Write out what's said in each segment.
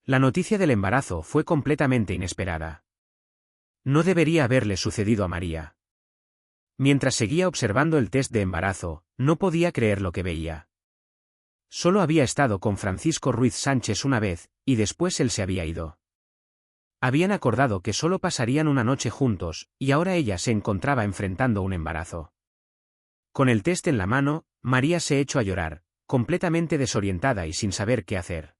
La noticia del embarazo fue completamente inesperada. No debería haberle sucedido a María. Mientras seguía observando el test de embarazo, no podía creer lo que veía. Solo había estado con Francisco Ruiz Sánchez una vez, y después él se había ido. Habían acordado que solo pasarían una noche juntos, y ahora ella se encontraba enfrentando un embarazo. Con el test en la mano, María se echó a llorar, completamente desorientada y sin saber qué hacer.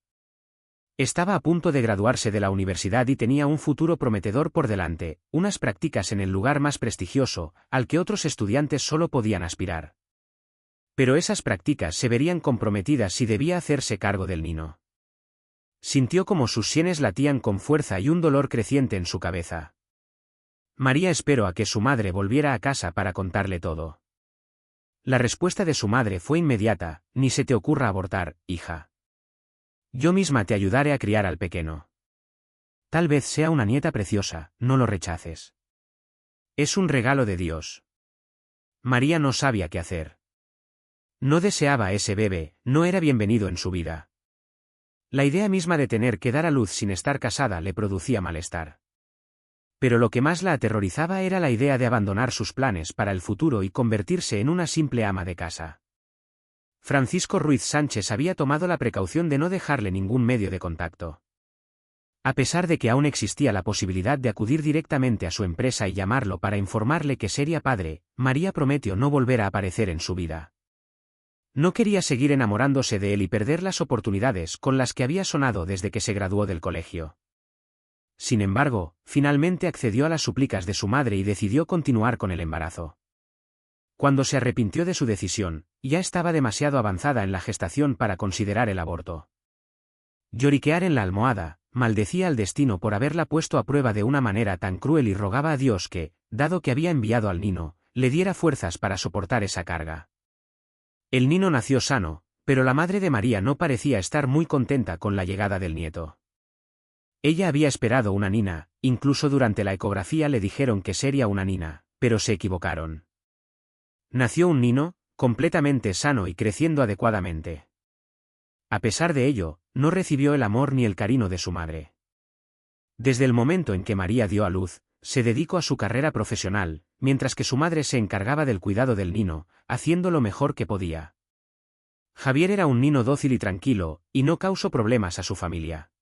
Estaba a punto de graduarse de la universidad y tenía un futuro prometedor por delante, unas prácticas en el lugar más prestigioso, al que otros estudiantes solo podían aspirar. Pero esas prácticas se verían comprometidas si debía hacerse cargo del niño. Sintió como sus sienes latían con fuerza y un dolor creciente en su cabeza. María esperó a que su madre volviera a casa para contarle todo. La respuesta de su madre fue inmediata: ni se te ocurra abortar, hija. Yo misma te ayudaré a criar al pequeño. Tal vez sea una nieta preciosa, no lo rechaces. Es un regalo de Dios. María no sabía qué hacer. No deseaba a ese bebé, no era bienvenido en su vida. La idea misma de tener que dar a luz sin estar casada le producía malestar. Pero lo que más la aterrorizaba era la idea de abandonar sus planes para el futuro y convertirse en una simple ama de casa. Francisco Ruiz Sánchez había tomado la precaución de no dejarle ningún medio de contacto. A pesar de que aún existía la posibilidad de acudir directamente a su empresa y llamarlo para informarle que sería padre, María prometió no volver a aparecer en su vida. No quería seguir enamorándose de él y perder las oportunidades con las que había sonado desde que se graduó del colegio. Sin embargo, finalmente accedió a las súplicas de su madre y decidió continuar con el embarazo. Cuando se arrepintió de su decisión, ya estaba demasiado avanzada en la gestación para considerar el aborto. Lloriquear en la almohada, maldecía al destino por haberla puesto a prueba de una manera tan cruel y rogaba a Dios que, dado que había enviado al niño, le diera fuerzas para soportar esa carga. El niño nació sano, pero la madre de María no parecía estar muy contenta con la llegada del nieto. Ella había esperado una nina, incluso durante la ecografía le dijeron que sería una nina, pero se equivocaron. Nació un niño, completamente sano y creciendo adecuadamente. A pesar de ello, no recibió el amor ni el cariño de su madre. Desde el momento en que María dio a luz, se dedicó a su carrera profesional, mientras que su madre se encargaba del cuidado del niño, haciendo lo mejor que podía. Javier era un niño dócil y tranquilo, y no causó problemas a su familia.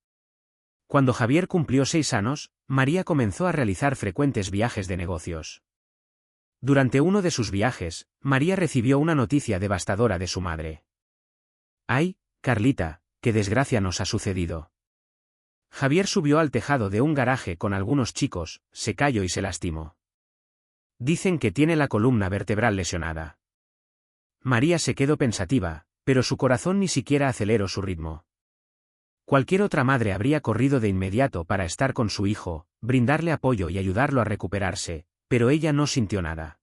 Cuando Javier cumplió 6 años, María comenzó a realizar frecuentes viajes de negocios. Durante uno de sus viajes, María recibió una noticia devastadora de su madre. «Ay, Carlita, qué desgracia nos ha sucedido». Javier subió al tejado de un garaje con algunos chicos, se cayó y se lastimó. Dicen que tiene la columna vertebral lesionada. María se quedó pensativa, pero su corazón ni siquiera aceleró su ritmo. Cualquier otra madre habría corrido de inmediato para estar con su hijo, brindarle apoyo y ayudarlo a recuperarse, pero ella no sintió nada.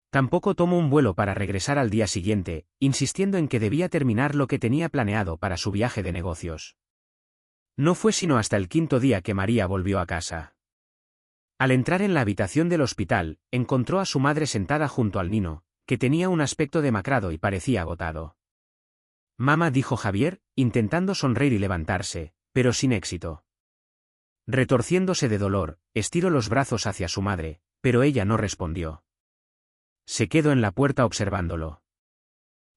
Tampoco tomó un vuelo para regresar al día siguiente, insistiendo en que debía terminar lo que tenía planeado para su viaje de negocios. No fue sino hasta el 5.º día que María volvió a casa. Al entrar en la habitación del hospital, encontró a su madre sentada junto al niño, que tenía un aspecto demacrado y parecía agotado. «Mamá», dijo Javier, intentando sonreír y levantarse, pero sin éxito. Retorciéndose de dolor, estiró los brazos hacia su madre, pero ella no respondió. Se quedó en la puerta observándolo.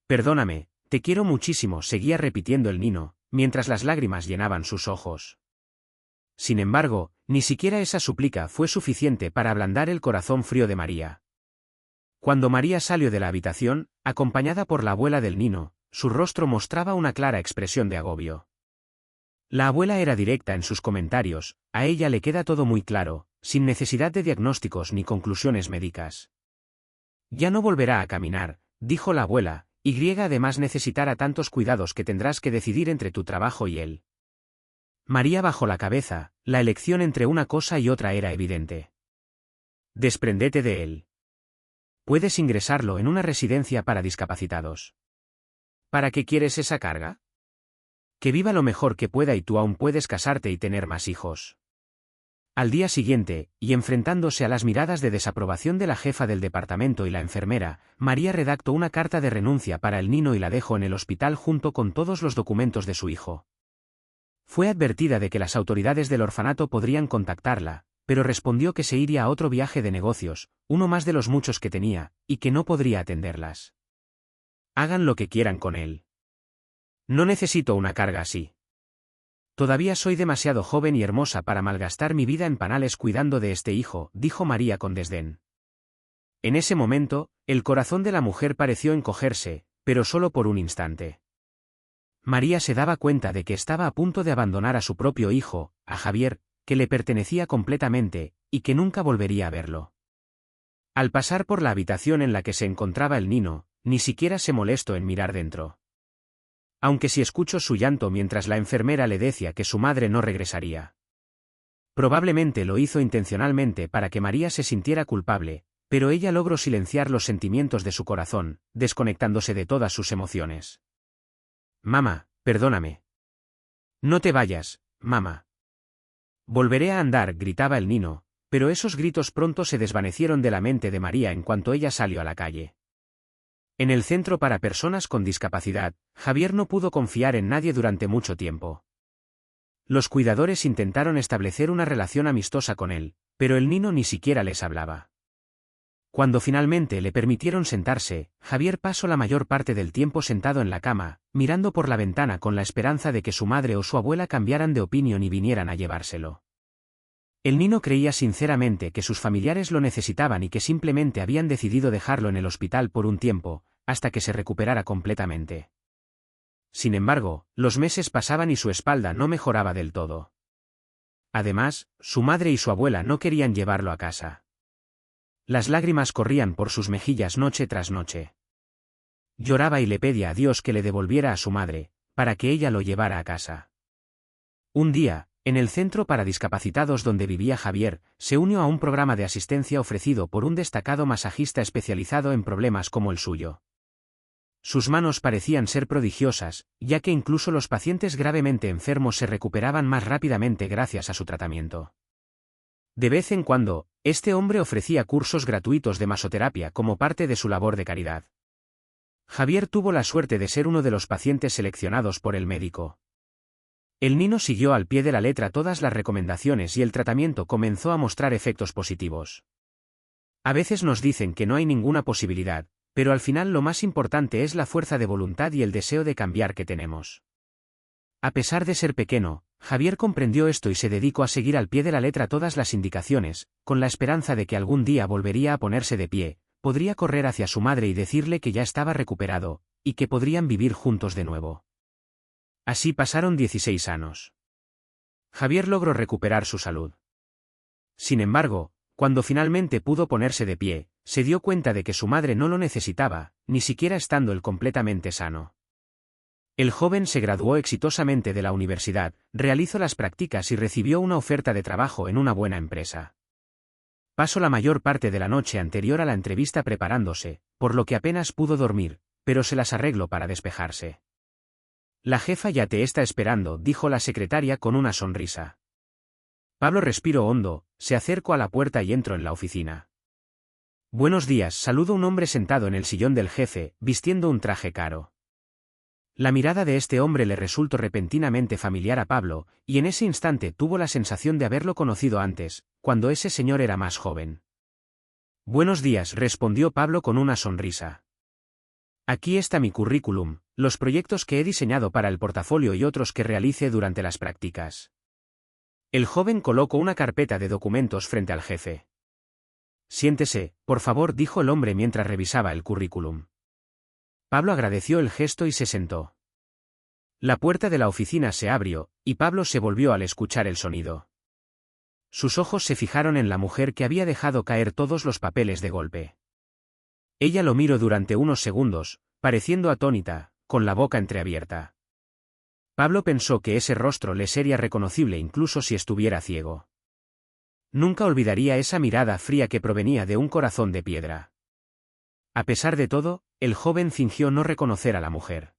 «Perdóname, te quiero muchísimo», seguía repitiendo el niño, mientras las lágrimas llenaban sus ojos. Sin embargo, ni siquiera esa súplica fue suficiente para ablandar el corazón frío de María. Cuando María salió de la habitación, acompañada por la abuela del niño, su rostro mostraba una clara expresión de agobio. La abuela era directa en sus comentarios: a ella le queda todo muy claro, sin necesidad de diagnósticos ni conclusiones médicas. «Ya no volverá a caminar», dijo la abuela, «y además necesitará tantos cuidados que tendrás que decidir entre tu trabajo y él». María bajó la cabeza, la elección entre una cosa y otra era evidente. «Despréndete de él. Puedes ingresarlo en una residencia para discapacitados». «¿Para qué quieres esa carga? Que viva lo mejor que pueda y tú aún puedes casarte y tener más hijos». Al día siguiente, y enfrentándose a las miradas de desaprobación de la jefa del departamento y la enfermera, María redactó una carta de renuncia para el niño y la dejó en el hospital junto con todos los documentos de su hijo. Fue advertida de que las autoridades del orfanato podrían contactarla, pero respondió que se iría a otro viaje de negocios, uno más de los muchos que tenía, y que no podría atenderlas. Hagan lo que quieran con él. No necesito una carga así. Todavía soy demasiado joven y hermosa para malgastar mi vida en panales cuidando de este hijo, dijo María con desdén. En ese momento, el corazón de la mujer pareció encogerse, pero solo por un instante. María se daba cuenta de que estaba a punto de abandonar a su propio hijo, a Javier, que le pertenecía completamente, y que nunca volvería a verlo. Al pasar por la habitación en la que se encontraba el niño, ni siquiera se molestó en mirar dentro. Aunque si escuchó su llanto mientras la enfermera le decía que su madre no regresaría. Probablemente lo hizo intencionalmente para que María se sintiera culpable, pero ella logró silenciar los sentimientos de su corazón, desconectándose de todas sus emociones. Mamá, perdóname. No te vayas, mamá. Volveré a andar, gritaba el niño, pero esos gritos pronto se desvanecieron de la mente de María en cuanto ella salió a la calle. En el centro para personas con discapacidad, Javier no pudo confiar en nadie durante mucho tiempo. Los cuidadores intentaron establecer una relación amistosa con él, pero el niño ni siquiera les hablaba. Cuando finalmente le permitieron sentarse, Javier pasó la mayor parte del tiempo sentado en la cama, mirando por la ventana con la esperanza de que su madre o su abuela cambiaran de opinión y vinieran a llevárselo. El niño creía sinceramente que sus familiares lo necesitaban y que simplemente habían decidido dejarlo en el hospital por un tiempo, hasta que se recuperara completamente. Sin embargo, los meses pasaban y su espalda no mejoraba del todo. Además, su madre y su abuela no querían llevarlo a casa. Las lágrimas corrían por sus mejillas noche tras noche. Lloraba y le pedía a Dios que le devolviera a su madre, para que ella lo llevara a casa. Un día, en el centro para discapacitados donde vivía Javier, se unió a un programa de asistencia ofrecido por un destacado masajista especializado en problemas como el suyo. Sus manos parecían ser prodigiosas, ya que incluso los pacientes gravemente enfermos se recuperaban más rápidamente gracias a su tratamiento. De vez en cuando, este hombre ofrecía cursos gratuitos de masoterapia como parte de su labor de caridad. Javier tuvo la suerte de ser uno de los pacientes seleccionados por el médico. El niño siguió al pie de la letra todas las recomendaciones y el tratamiento comenzó a mostrar efectos positivos. A veces nos dicen que no hay ninguna posibilidad, pero al final lo más importante es la fuerza de voluntad y el deseo de cambiar que tenemos. A pesar de ser pequeño, Javier comprendió esto y se dedicó a seguir al pie de la letra todas las indicaciones, con la esperanza de que algún día volvería a ponerse de pie, podría correr hacia su madre y decirle que ya estaba recuperado, y que podrían vivir juntos de nuevo. Así pasaron 16 años. Javier logró recuperar su salud. Sin embargo, cuando finalmente pudo ponerse de pie, se dio cuenta de que su madre no lo necesitaba, ni siquiera estando él completamente sano. El joven se graduó exitosamente de la universidad, realizó las prácticas y recibió una oferta de trabajo en una buena empresa. Pasó la mayor parte de la noche anterior a la entrevista preparándose, por lo que apenas pudo dormir, pero se las arregló para despejarse. La jefa ya te está esperando, dijo la secretaria con una sonrisa. Pablo respiró hondo, se acercó a la puerta y entró en la oficina. Buenos días, saludó un hombre sentado en el sillón del jefe, vistiendo un traje caro. La mirada de este hombre le resultó repentinamente familiar a Pablo, y en ese instante tuvo la sensación de haberlo conocido antes, cuando ese señor era más joven. Buenos días, respondió Pablo con una sonrisa. Aquí está mi currículum, los proyectos que he diseñado para el portafolio y otros que realice durante las prácticas. El joven colocó una carpeta de documentos frente al jefe. Siéntese, por favor, dijo el hombre mientras revisaba el currículum. Pablo agradeció el gesto y se sentó. La puerta de la oficina se abrió, y Pablo se volvió al escuchar el sonido. Sus ojos se fijaron en la mujer que había dejado caer todos los papeles de golpe. Ella lo miró durante unos segundos, pareciendo atónita, con la boca entreabierta. Pablo pensó que ese rostro le sería reconocible incluso si estuviera ciego. Nunca olvidaría esa mirada fría que provenía de un corazón de piedra. A pesar de todo, el joven fingió no reconocer a la mujer.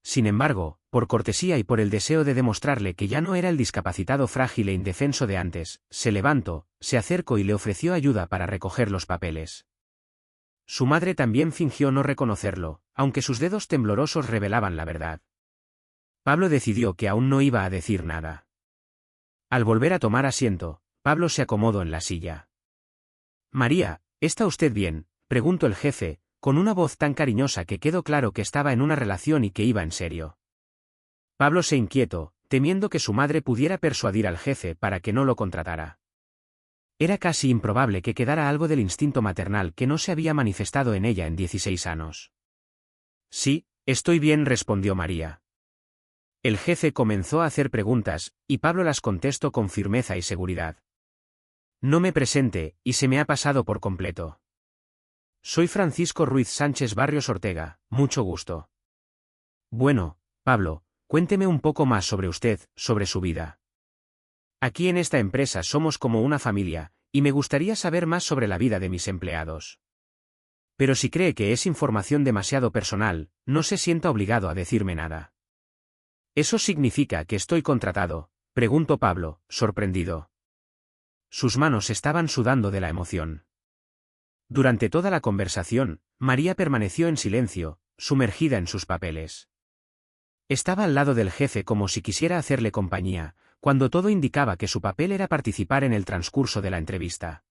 Sin embargo, por cortesía y por el deseo de demostrarle que ya no era el discapacitado frágil e indefenso de antes, se levantó, se acercó y le ofreció ayuda para recoger los papeles. Su madre también fingió no reconocerlo, aunque sus dedos temblorosos revelaban la verdad. Pablo decidió que aún no iba a decir nada. Al volver a tomar asiento, Pablo se acomodó en la silla. María, ¿está usted bien?, preguntó el jefe, con una voz tan cariñosa que quedó claro que estaba en una relación y que iba en serio. Pablo se inquietó, temiendo que su madre pudiera persuadir al jefe para que no lo contratara. Era casi improbable que quedara algo del instinto maternal que no se había manifestado en ella en 16 años. Sí, estoy bien, respondió María. El jefe comenzó a hacer preguntas, y Pablo las contestó con firmeza y seguridad. No me presente, y se me ha pasado por completo. Soy Francisco Ruiz Sánchez Barrios Ortega, mucho gusto. Bueno, Pablo, cuénteme un poco más sobre usted, sobre su vida. Aquí en esta empresa somos como una familia, y me gustaría saber más sobre la vida de mis empleados. Pero si cree que es información demasiado personal, no se sienta obligado a decirme nada. ¿Eso significa que estoy contratado?, preguntó Pablo, sorprendido. Sus manos estaban sudando de la emoción. Durante toda la conversación, María permaneció en silencio, sumergida en sus papeles. Estaba al lado del jefe como si quisiera hacerle compañía, cuando todo indicaba que su papel era participar en el transcurso de la entrevista.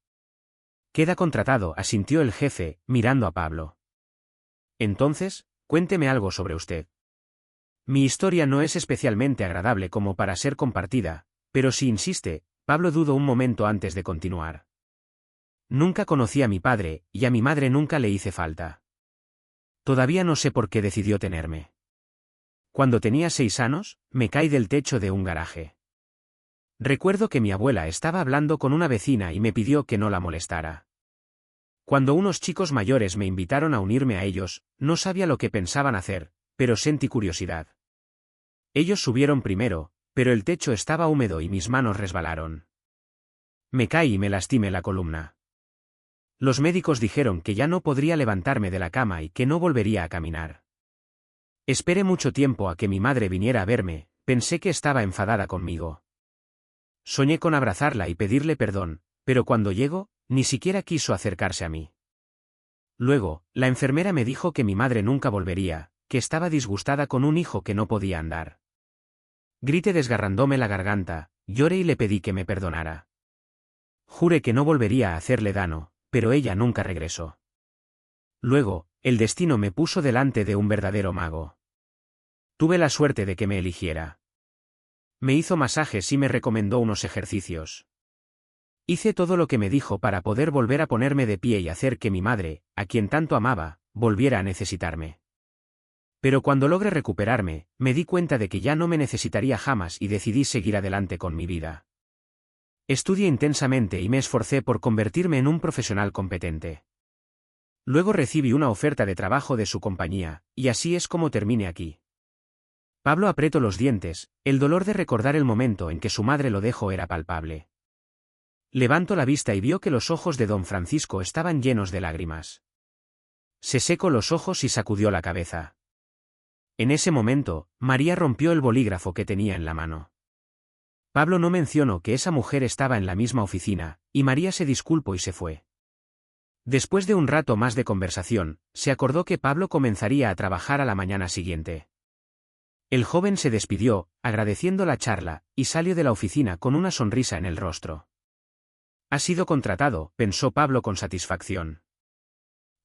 Queda contratado, asintió el jefe, mirando a Pablo. Entonces, cuénteme algo sobre usted. Mi historia no es especialmente agradable como para ser compartida, pero si insiste, Pablo dudó un momento antes de continuar. Nunca conocí a mi padre, y a mi madre nunca le hice falta. Todavía no sé por qué decidió tenerme. Cuando tenía 6 años, me caí del techo de un garaje. Recuerdo que mi abuela estaba hablando con una vecina y me pidió que no la molestara. Cuando unos chicos mayores me invitaron a unirme a ellos, no sabía lo que pensaban hacer, pero sentí curiosidad. Ellos subieron primero, pero el techo estaba húmedo y mis manos resbalaron. Me caí y me lastimé la columna. Los médicos dijeron que ya no podría levantarme de la cama y que no volvería a caminar. Esperé mucho tiempo a que mi madre viniera a verme, pensé que estaba enfadada conmigo. Soñé con abrazarla y pedirle perdón, pero cuando llegó, ni siquiera quiso acercarse a mí. Luego, la enfermera me dijo que mi madre nunca volvería, que estaba disgustada con un hijo que no podía andar. Grité desgarrándome la garganta, lloré y le pedí que me perdonara. Juré que no volvería a hacerle daño, pero ella nunca regresó. Luego, el destino me puso delante de un verdadero mago. Tuve la suerte de que me eligiera. Me hizo masajes y me recomendó unos ejercicios. Hice todo lo que me dijo para poder volver a ponerme de pie y hacer que mi madre, a quien tanto amaba, volviera a necesitarme. Pero cuando logré recuperarme, me di cuenta de que ya no me necesitaría jamás y decidí seguir adelante con mi vida. Estudié intensamente y me esforcé por convertirme en un profesional competente. Luego recibí una oferta de trabajo de su compañía, y así es como terminé aquí. Pablo apretó los dientes, el dolor de recordar el momento en que su madre lo dejó era palpable. Levantó la vista y vio que los ojos de don Francisco estaban llenos de lágrimas. Se secó los ojos y sacudió la cabeza. En ese momento, María rompió el bolígrafo que tenía en la mano. Pablo no mencionó que esa mujer estaba en la misma oficina, y María se disculpó y se fue. Después de un rato más de conversación, se acordó que Pablo comenzaría a trabajar a la mañana siguiente. El joven se despidió, agradeciendo la charla, y salió de la oficina con una sonrisa en el rostro. Ha sido contratado, pensó Pablo con satisfacción.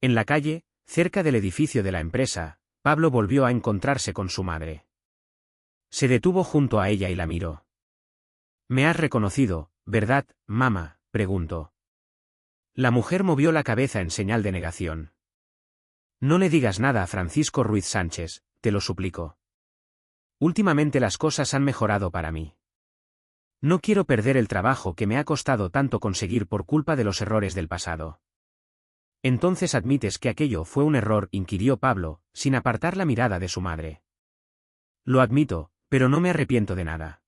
En la calle, cerca del edificio de la empresa, Pablo volvió a encontrarse con su madre. Se detuvo junto a ella y la miró. «Me has reconocido, ¿verdad, mamá?», preguntó. La mujer movió la cabeza en señal de negación. «No le digas nada a Francisco Ruiz Sánchez, te lo suplico. Últimamente las cosas han mejorado para mí. No quiero perder el trabajo que me ha costado tanto conseguir por culpa de los errores del pasado». «¿Entonces admites que aquello fue un error?», inquirió Pablo, sin apartar la mirada de su madre. «Lo admito, pero no me arrepiento de nada.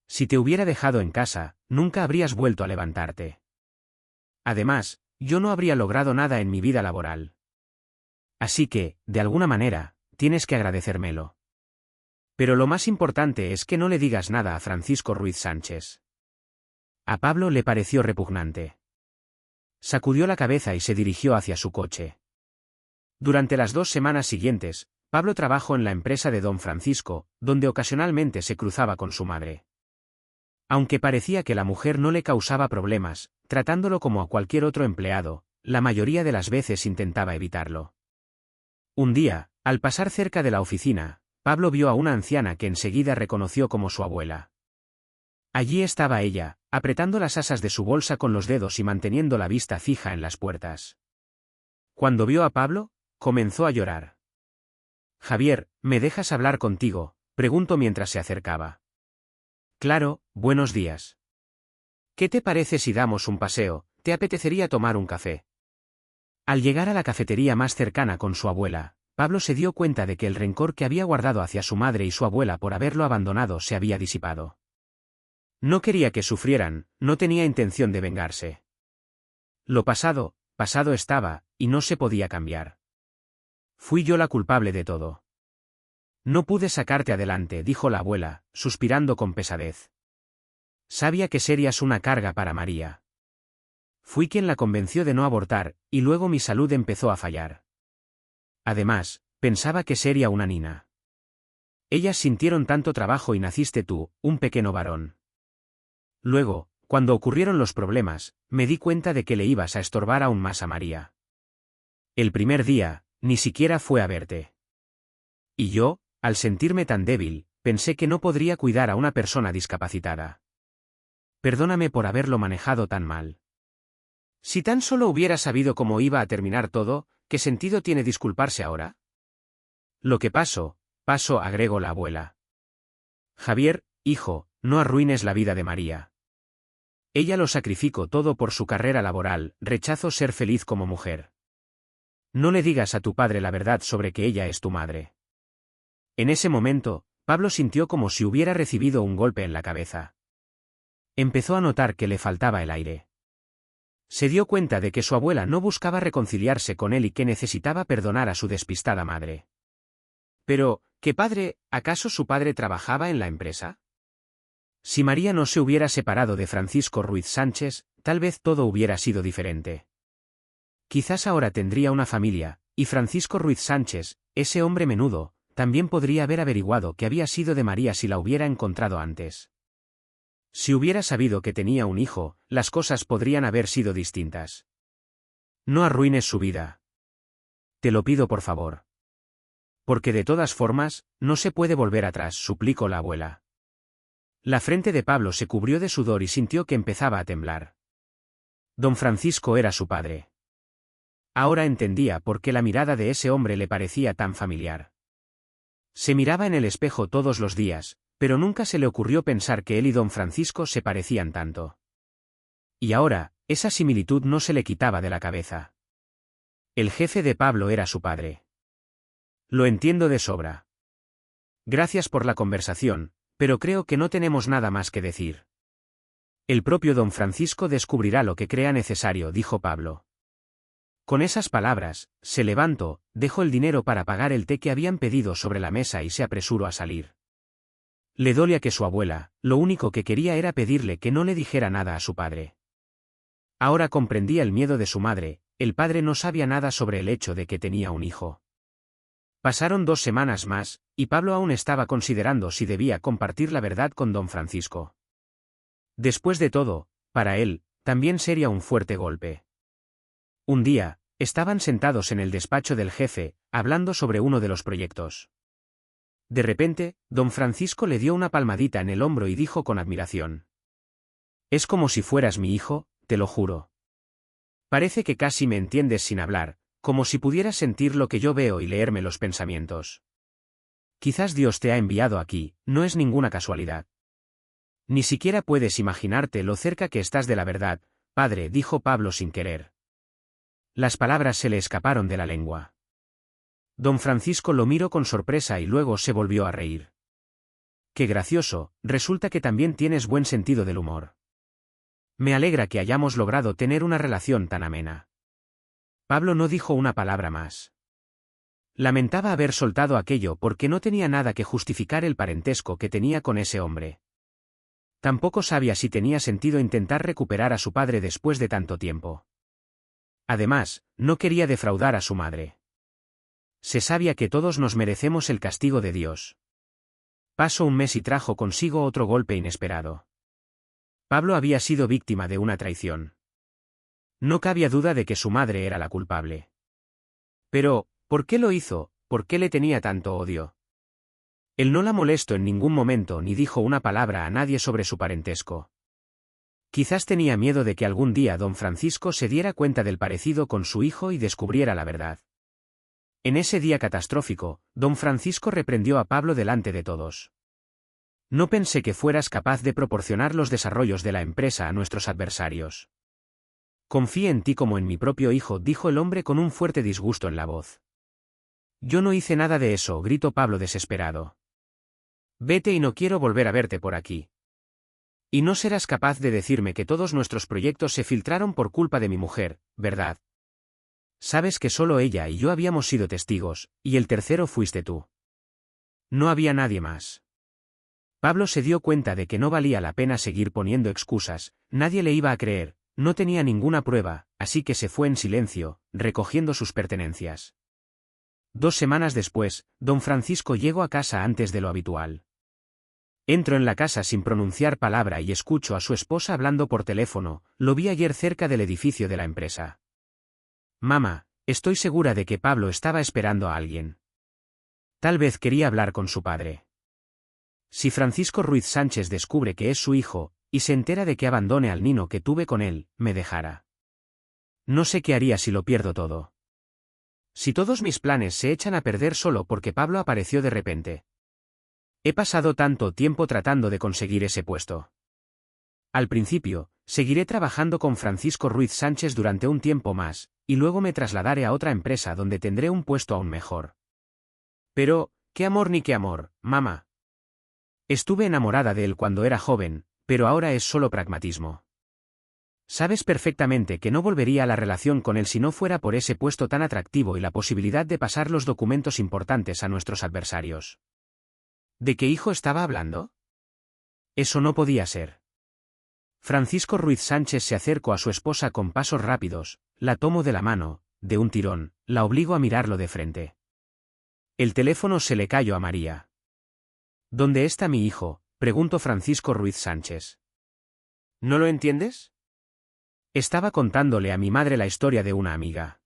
Si te hubiera dejado en casa, nunca habrías vuelto a levantarte. Además, yo no habría logrado nada en mi vida laboral. Así que, de alguna manera, tienes que agradecérmelo. Pero lo más importante es que no le digas nada a Francisco Ruiz Sánchez». A Pablo le pareció repugnante. Sacudió la cabeza y se dirigió hacia su coche. Durante las 2 semanas siguientes, Pablo trabajó en la empresa de don Francisco, donde ocasionalmente se cruzaba con su madre. Aunque parecía que la mujer no le causaba problemas, tratándolo como a cualquier otro empleado, la mayoría de las veces intentaba evitarlo. Un día, al pasar cerca de la oficina, Pablo vio a una anciana que enseguida reconoció como su abuela. Allí estaba ella, apretando las asas de su bolsa con los dedos y manteniendo la vista fija en las puertas. Cuando vio a Pablo, comenzó a llorar. «Javier, ¿me dejas hablar contigo?», preguntó mientras se acercaba. «Claro, buenos días. ¿Qué te parece si damos un paseo? ¿Te apetecería tomar un café?». Al llegar a la cafetería más cercana con su abuela, Pablo se dio cuenta de que el rencor que había guardado hacia su madre y su abuela por haberlo abandonado se había disipado. No quería que sufrieran, no tenía intención de vengarse. Lo pasado, pasado estaba, y no se podía cambiar. «Fui yo la culpable de todo. No pude sacarte adelante», dijo la abuela, suspirando con pesadez. «Sabía que serías una carga para María. Fui quien la convenció de no abortar, y luego mi salud empezó a fallar. Además, pensaba que sería una nina. Ellas sintieron tanto trabajo y naciste tú, un pequeño varón. Luego, cuando ocurrieron los problemas, me di cuenta de que le ibas a estorbar aún más a María. El primer día, ni siquiera fue a verte. Y yo, al sentirme tan débil, pensé que no podría cuidar a una persona discapacitada. Perdóname por haberlo manejado tan mal. Si tan solo hubiera sabido cómo iba a terminar todo, ¿qué sentido tiene disculparse ahora? Lo que pasó, agregó la abuela. Javier, hijo, no arruines la vida de María. Ella lo sacrificó todo por su carrera laboral, rechazo ser feliz como mujer. No le digas a tu padre la verdad sobre que ella es tu madre. En ese momento, Pablo sintió como si hubiera recibido un golpe en la cabeza. Empezó a notar que le faltaba el aire. Se dio cuenta de que su abuela no buscaba reconciliarse con él y que necesitaba perdonar a su despistada madre. Pero, ¿qué padre? ¿Acaso su padre trabajaba en la empresa? Si María no se hubiera separado de Francisco Ruiz Sánchez, tal vez todo hubiera sido diferente. Quizás ahora tendría una familia, y Francisco Ruiz Sánchez, ese hombre menudo, también podría haber averiguado qué había sido de María si la hubiera encontrado antes. Si hubiera sabido que tenía un hijo, las cosas podrían haber sido distintas. No arruines su vida. Te lo pido por favor. Porque de todas formas, no se puede volver atrás, suplicó la abuela. La frente de Pablo se cubrió de sudor y sintió que empezaba a temblar. Don Francisco era su padre. Ahora entendía por qué la mirada de ese hombre le parecía tan familiar. Se miraba en el espejo todos los días, pero nunca se le ocurrió pensar que él y don Francisco se parecían tanto. Y ahora, esa similitud no se le quitaba de la cabeza. El jefe de Pablo era su padre. Lo entiendo de sobra. Gracias por la conversación, pero creo que no tenemos nada más que decir. El propio don Francisco descubrirá lo que crea necesario, dijo Pablo. Con esas palabras, se levantó, dejó el dinero para pagar el té que habían pedido sobre la mesa y se apresuró a salir. Le dolía que su abuela, lo único que quería era pedirle que no le dijera nada a su padre. Ahora comprendía el miedo de su madre, el padre no sabía nada sobre el hecho de que tenía un hijo. Pasaron 2 semanas más, y Pablo aún estaba considerando si debía compartir la verdad con don Francisco. Después de todo, para él, también sería un fuerte golpe. Un día, estaban sentados en el despacho del jefe, hablando sobre uno de los proyectos. De repente, don Francisco le dio una palmadita en el hombro y dijo con admiración. «Es como si fueras mi hijo, te lo juro. Parece que casi me entiendes sin hablar, como si pudieras sentir lo que yo veo y leerme los pensamientos. Quizás Dios te ha enviado aquí, no es ninguna casualidad. Ni siquiera puedes imaginarte lo cerca que estás de la verdad, padre», dijo Pablo sin querer. Las palabras se le escaparon de la lengua. Don Francisco lo miró con sorpresa y luego se volvió a reír. «Qué gracioso, resulta que también tienes buen sentido del humor. Me alegra que hayamos logrado tener una relación tan amena». Pablo no dijo una palabra más. Lamentaba haber soltado aquello porque no tenía nada que justificar el parentesco que tenía con ese hombre. Tampoco sabía si tenía sentido intentar recuperar a su padre después de tanto tiempo. Además, no quería defraudar a su madre. Se sabía que todos nos merecemos el castigo de Dios. Pasó un mes y trajo consigo otro golpe inesperado. Pablo había sido víctima de una traición. No cabía duda de que su madre era la culpable. Pero, ¿por qué lo hizo? ¿Por qué le tenía tanto odio? Él no la molestó en ningún momento ni dijo una palabra a nadie sobre su parentesco. Quizás tenía miedo de que algún día don Francisco se diera cuenta del parecido con su hijo y descubriera la verdad. En ese día catastrófico, don Francisco reprendió a Pablo delante de todos. No pensé que fueras capaz de proporcionar los desarrollos de la empresa a nuestros adversarios. Confíe en ti como en mi propio hijo, dijo el hombre con un fuerte disgusto en la voz. Yo no hice nada de eso, gritó Pablo desesperado. Vete y no quiero volver a verte por aquí. Y no serás capaz de decirme que todos nuestros proyectos se filtraron por culpa de mi mujer, ¿verdad? Sabes que solo ella y yo habíamos sido testigos, y el tercero fuiste tú. No había nadie más. Pablo se dio cuenta de que no valía la pena seguir poniendo excusas, nadie le iba a creer, no tenía ninguna prueba, así que se fue en silencio, recogiendo sus pertenencias. 2 semanas después, don Francisco llegó a casa antes de lo habitual. Entro en la casa sin pronunciar palabra y escucho a su esposa hablando por teléfono, lo vi ayer cerca del edificio de la empresa. Mamá, estoy segura de que Pablo estaba esperando a alguien. Tal vez quería hablar con su padre. Si Francisco Ruiz Sánchez descubre que es su hijo, y se entera de que abandone al niño que tuve con él, me dejará. No sé qué haría si lo pierdo todo. Si todos mis planes se echan a perder solo porque Pablo apareció de repente. He pasado tanto tiempo tratando de conseguir ese puesto. Al principio, seguiré trabajando con Francisco Ruiz Sánchez durante un tiempo más, y luego me trasladaré a otra empresa donde tendré un puesto aún mejor. Pero, qué amor ni qué amor, mamá. Estuve enamorada de él cuando era joven, pero ahora es solo pragmatismo. Sabes perfectamente que no volvería a la relación con él si no fuera por ese puesto tan atractivo y la posibilidad de pasar los documentos importantes a nuestros adversarios. ¿De qué hijo estaba hablando? Eso no podía ser. Francisco Ruiz Sánchez se acercó a su esposa con pasos rápidos, la tomó de la mano, de un tirón, la obligó a mirarlo de frente. El teléfono se le cayó a María. ¿Dónde está mi hijo?, preguntó Francisco Ruiz Sánchez. ¿No lo entiendes? Estaba contándole a mi madre la historia de una amiga.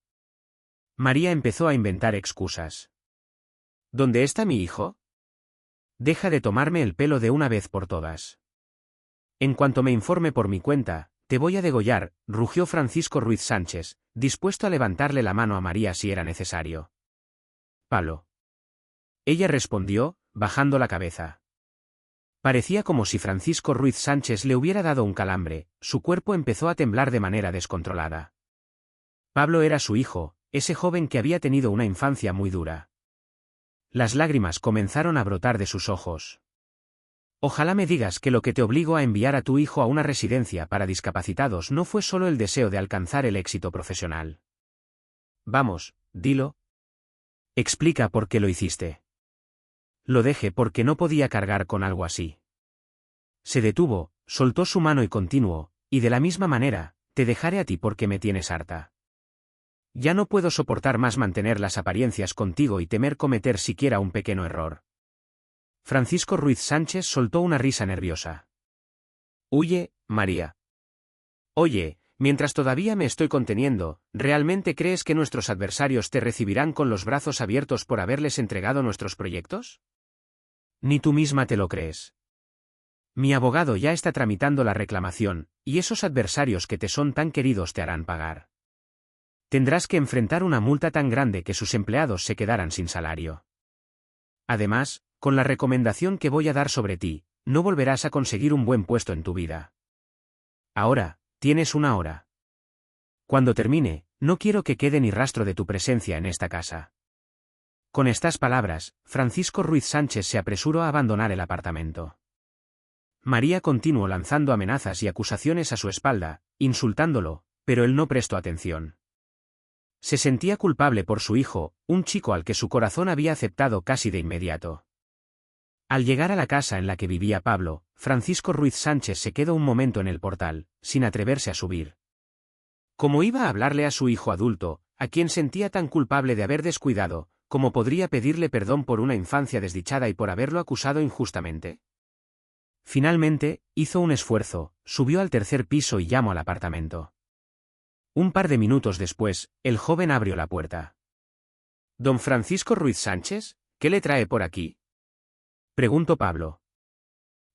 María empezó a inventar excusas. ¿Dónde está mi hijo? Deja de tomarme el pelo de una vez por todas. En cuanto me informe por mi cuenta, te voy a degollar, rugió Francisco Ruiz Sánchez, dispuesto a levantarle la mano a María si era necesario. Palo. Ella respondió, bajando la cabeza. Parecía como si Francisco Ruiz Sánchez le hubiera dado un calambre, su cuerpo empezó a temblar de manera descontrolada. Pablo era su hijo, ese joven que había tenido una infancia muy dura. Las lágrimas comenzaron a brotar de sus ojos. Ojalá me digas que lo que te obligó a enviar a tu hijo a una residencia para discapacitados no fue solo el deseo de alcanzar el éxito profesional. Vamos, dilo. Explica por qué lo hiciste. Lo dejé porque no podía cargar con algo así. Se detuvo, soltó su mano y continuó, y de la misma manera, te dejaré a ti porque me tienes harta. Ya no puedo soportar más mantener las apariencias contigo y temer cometer siquiera un pequeño error. Francisco Ruiz Sánchez soltó una risa nerviosa. Huye, María. Oye, mientras todavía me estoy conteniendo, ¿realmente crees que nuestros adversarios te recibirán con los brazos abiertos por haberles entregado nuestros proyectos? Ni tú misma te lo crees. Mi abogado ya está tramitando la reclamación, y esos adversarios que te son tan queridos te harán pagar. Tendrás que enfrentar una multa tan grande que sus empleados se quedarán sin salario. Además, con la recomendación que voy a dar sobre ti, no volverás a conseguir un buen puesto en tu vida. Ahora, tienes 1 hora. Cuando termine, no quiero que quede ni rastro de tu presencia en esta casa. Con estas palabras, Francisco Ruiz Sánchez se apresuró a abandonar el apartamento. María continuó lanzando amenazas y acusaciones a su espalda, insultándolo, pero él no prestó atención. Se sentía culpable por su hijo, un chico al que su corazón había aceptado casi de inmediato. Al llegar a la casa en la que vivía Pablo, Francisco Ruiz Sánchez se quedó un momento en el portal, sin atreverse a subir. ¿Cómo iba a hablarle a su hijo adulto, a quien sentía tan culpable de haber descuidado, ¿Cómo podría pedirle perdón por una infancia desdichada y por haberlo acusado injustamente? Finalmente, hizo un esfuerzo, subió al tercer piso y llamó al apartamento. Un par de minutos después, el joven abrió la puerta. ¿Don Francisco Ruiz Sánchez? ¿Qué le trae por aquí?, preguntó Pablo.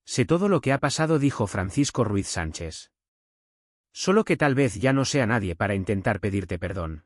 Sé todo lo que ha pasado, dijo Francisco Ruiz Sánchez. Solo que tal vez ya no sea nadie para intentar pedirte perdón.